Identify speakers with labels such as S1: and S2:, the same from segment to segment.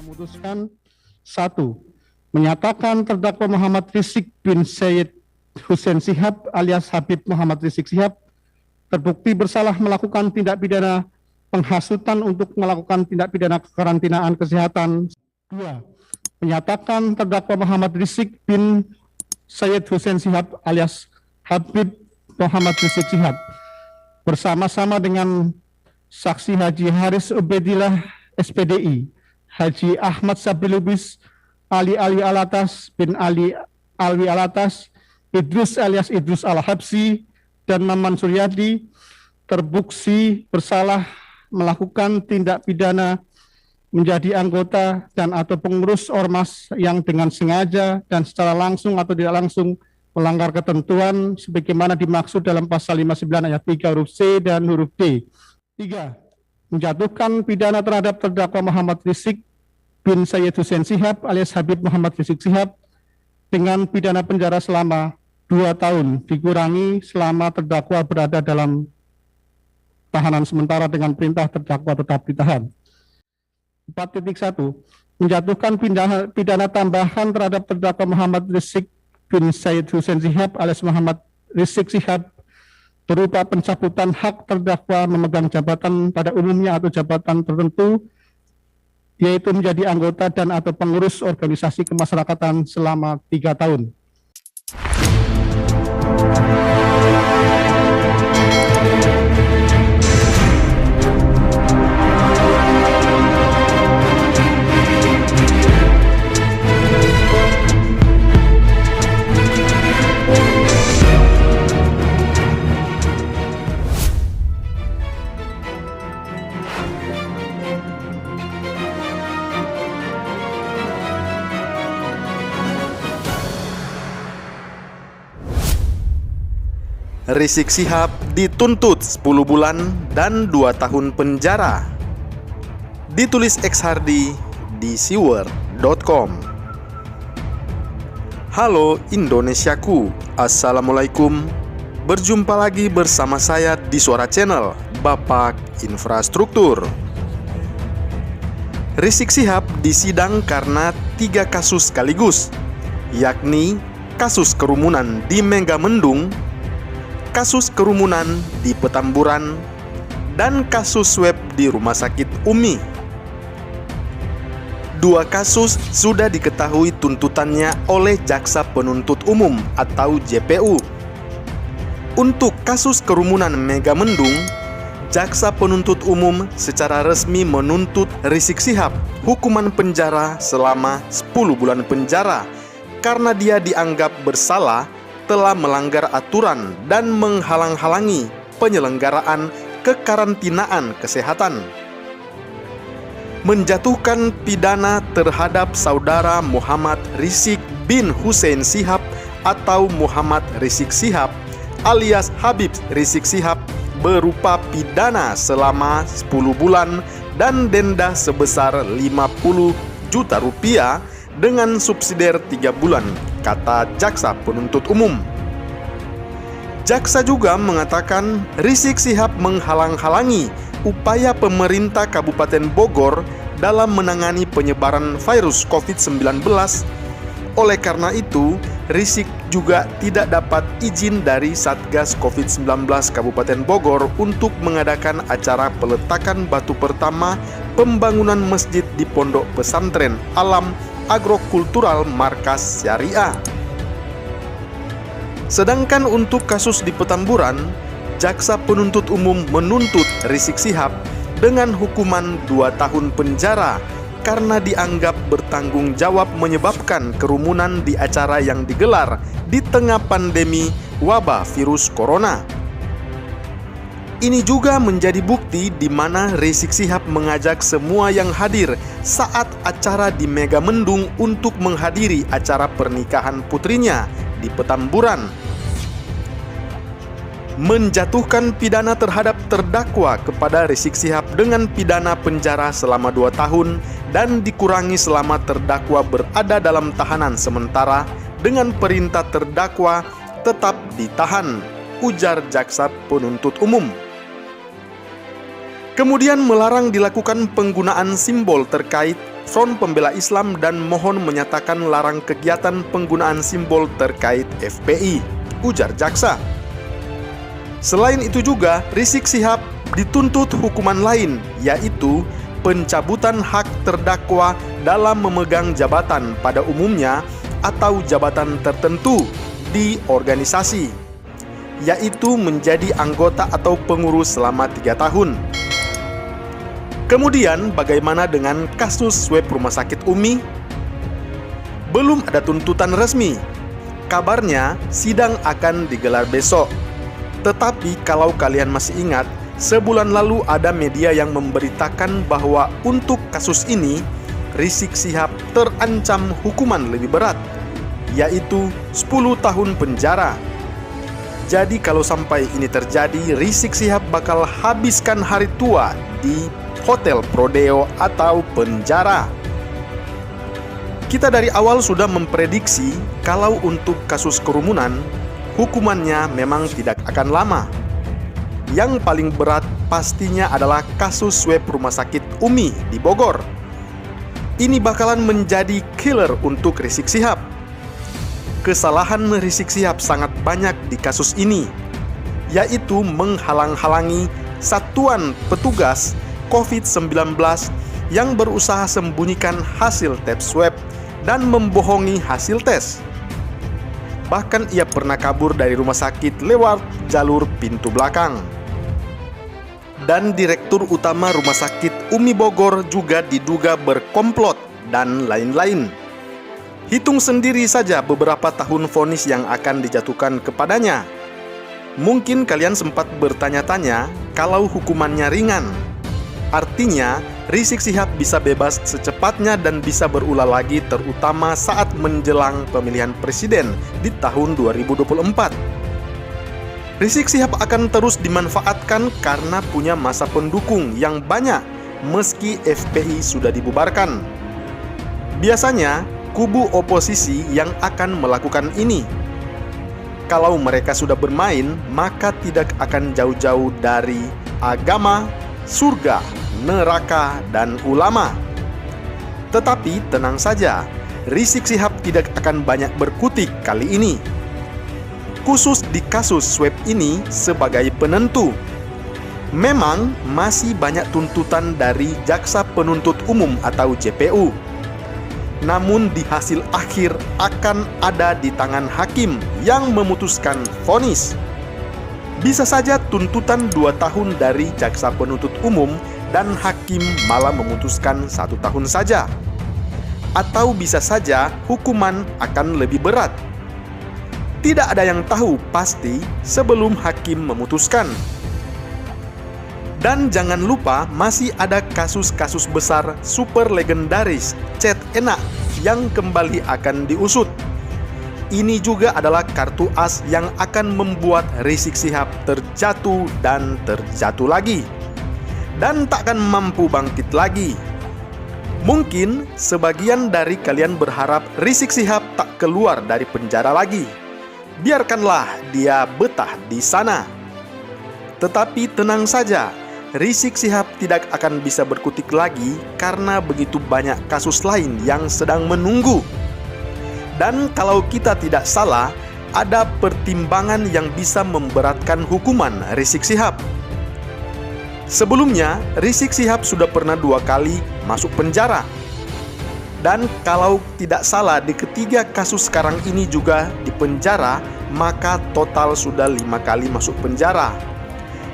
S1: memutuskan satu, menyatakan terdakwa Muhammad Rizik bin Syed Hussein Shihab alias Habib Muhammad Rizik Shihab terbukti bersalah melakukan tindak pidana penghasutan untuk melakukan tindak pidana kekarantinaan kesehatan. Dua, menyatakan terdakwa Muhammad Rizik bin Syed Hussein Shihab alias Habib Muhammad Rizik Shihab bersama-sama dengan saksi Haji Haris Ubedillah SPDI, Haji Ahmad Sabri Lubis, Ali Alatas bin Ali Alwi Alatas, Idrus alias Idrus Al-Habsi, dan Maman Suryadi terbukti bersalah melakukan tindak pidana menjadi anggota dan atau pengurus ormas yang dengan sengaja dan secara langsung atau tidak langsung melanggar ketentuan sebagaimana dimaksud dalam pasal 59 ayat 3 huruf C dan huruf D. 3. Menjatuhkan pidana terhadap terdakwa Muhammad Rizik bin Syed Hussein Shihab alias Habib Muhammad Rizik Shihab dengan pidana penjara selama 2 tahun dikurangi selama terdakwa berada dalam tahanan sementara dengan perintah terdakwa tetap ditahan. 4.1. Menjatuhkan pidana tambahan terhadap terdakwa Muhammad Rizik bin Syed Hussein Shihab alias Muhammad Rizik Shihab berupa pencabutan hak terdakwa memegang jabatan pada umumnya atau jabatan tertentu, yaitu menjadi anggota dan atau pengurus organisasi kemasyarakatan selama 3 tahun.
S2: Rizik Shihab dituntut 10 bulan dan 2 tahun penjara. Ditulis X Hardy di siwer.com. Halo Indonesiaku, Assalamualaikum. Berjumpa lagi bersama saya di Suara Channel, Bapak Infrastruktur. Rizik Shihab disidang karena 3 kasus sekaligus, yakni kasus kerumunan di Megamendung, kasus kerumunan di Petamburan, dan kasus swab di Rumah Sakit Umi. 2 kasus sudah diketahui tuntutannya oleh Jaksa Penuntut Umum atau JPU. Untuk kasus kerumunan Megamendung, Jaksa Penuntut Umum secara resmi menuntut Rizik Shihab hukuman penjara selama 10 bulan penjara karena dia dianggap bersalah telah melanggar aturan dan menghalang-halangi penyelenggaraan kekarantinaan kesehatan. Menjatuhkan pidana terhadap saudara Muhammad Rizik bin Hussein Shihab atau Muhammad Rizik Shihab alias Habib Rizik Shihab berupa pidana selama 10 bulan dan denda sebesar 50 juta rupiah dengan subsidiar 3 bulan, kata Jaksa Penuntut Umum. Jaksa juga mengatakan Rizik Shihab menghalang-halangi upaya pemerintah Kabupaten Bogor dalam menangani penyebaran virus COVID-19. Oleh karena itu, Rizik juga tidak dapat izin dari Satgas COVID-19 Kabupaten Bogor untuk mengadakan acara peletakan batu pertama pembangunan masjid di Pondok Pesantren Alam Agrokultural Markas Syariah. Sedangkan untuk kasus di Petamburan, Jaksa Penuntut Umum menuntut Rizik Shihab dengan hukuman 2 tahun penjara karena dianggap bertanggung jawab menyebabkan kerumunan di acara yang digelar di tengah pandemi wabah virus corona. Ini juga menjadi bukti di mana Rizik Shihab mengajak semua yang hadir saat acara di Megamendung untuk menghadiri acara pernikahan putrinya di Petamburan. Menjatuhkan pidana terhadap terdakwa kepada Rizik Shihab dengan pidana penjara selama 2 tahun dan dikurangi selama terdakwa berada dalam tahanan sementara dengan perintah terdakwa tetap ditahan, ujar Jaksa Penuntut Umum. Kemudian melarang dilakukan penggunaan simbol terkait Front Pembela Islam dan mohon menyatakan larang kegiatan penggunaan simbol terkait FPI, ujar jaksa. Selain itu juga, Rizik Syihab dituntut hukuman lain, yaitu pencabutan hak terdakwa dalam memegang jabatan pada umumnya atau jabatan tertentu di organisasi, yaitu menjadi anggota atau pengurus selama 3 tahun. Kemudian bagaimana dengan kasus swab Rumah Sakit UMI? Belum ada tuntutan resmi. Kabarnya sidang akan digelar besok. Tetapi kalau kalian masih ingat, sebulan lalu ada media yang memberitakan bahwa untuk kasus ini Rizik Syihab terancam hukuman lebih berat, yaitu 10 tahun penjara. Jadi kalau sampai ini terjadi, Rizik Syihab bakal habiskan hari tua di hotel Prodeo atau penjara. Kita dari awal sudah memprediksi kalau untuk kasus kerumunan, hukumannya memang tidak akan lama. Yang paling berat pastinya adalah kasus swab Rumah Sakit UMI di Bogor. Ini bakalan menjadi killer untuk Rizik Syihab. Kesalahan Rizik Syihab sangat banyak di kasus ini, yaitu menghalang-halangi satuan petugas COVID-19 yang berusaha sembunyikan hasil tes swab dan membohongi hasil tes. Bahkan ia pernah kabur dari rumah sakit lewat jalur pintu belakang. Dan Direktur Utama Rumah Sakit UMI Bogor juga diduga berkomplot dan lain-lain. Hitung sendiri saja beberapa tahun vonis yang akan dijatuhkan kepadanya. Mungkin kalian sempat bertanya-tanya kalau hukumannya ringan. Artinya, Rizik Syihab bisa bebas secepatnya dan bisa berulah lagi, terutama saat menjelang pemilihan presiden di tahun 2024. Rizik Syihab akan terus dimanfaatkan karena punya masa pendukung yang banyak meski FPI sudah dibubarkan. Biasanya, kubu oposisi yang akan melakukan ini. Kalau mereka sudah bermain, maka tidak akan jauh-jauh dari agama, surga, neraka, dan ulama. Tetapi tenang saja, Rizik Syihab tidak akan banyak berkutik kali ini. Khusus di kasus swab ini sebagai penentu. Memang masih banyak tuntutan dari Jaksa Penuntut Umum atau JPU. Namun di hasil akhir akan ada di tangan hakim yang memutuskan vonis. Bisa saja tuntutan 2 tahun dari Jaksa Penuntut Umum dan hakim malah memutuskan 1 tahun saja. Atau bisa saja hukuman akan lebih berat. Tidak ada yang tahu pasti sebelum hakim memutuskan. Dan jangan lupa masih ada kasus-kasus besar super legendaris chat enak yang kembali akan diusut. Ini juga adalah kartu as yang akan membuat Rizik Syihab terjatuh dan terjatuh lagi, dan takkan mampu bangkit lagi. Mungkin sebagian dari kalian berharap Rizik Syihab tak keluar dari penjara lagi. Biarkanlah dia betah di sana. Tetapi tenang saja, Rizik Syihab tidak akan bisa berkutik lagi karena begitu banyak kasus lain yang sedang menunggu. Dan kalau kita tidak salah, ada pertimbangan yang bisa memberatkan hukuman Rizik Syihab. Sebelumnya, Rizik Syihab sudah pernah 2 kali masuk penjara. Dan kalau tidak salah, di ketiga kasus sekarang ini juga di penjara, maka total sudah 5 kali masuk penjara.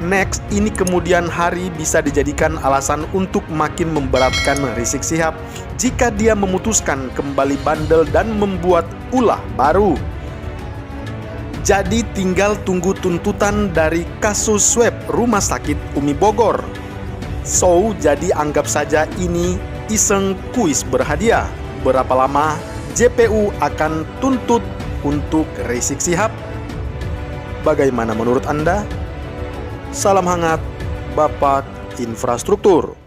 S2: Next, ini kemudian hari bisa dijadikan alasan untuk makin memberatkan Rizik Syihab jika dia memutuskan kembali bandel dan membuat ulah baru. Jadi tinggal tunggu tuntutan dari kasus swab Rumah Sakit UMI Bogor. So, jadi anggap saja ini iseng kuis berhadiah. Berapa lama JPU akan tuntut untuk Rizik Syihab? Bagaimana menurut Anda? Salam hangat, Bapak Infrastruktur.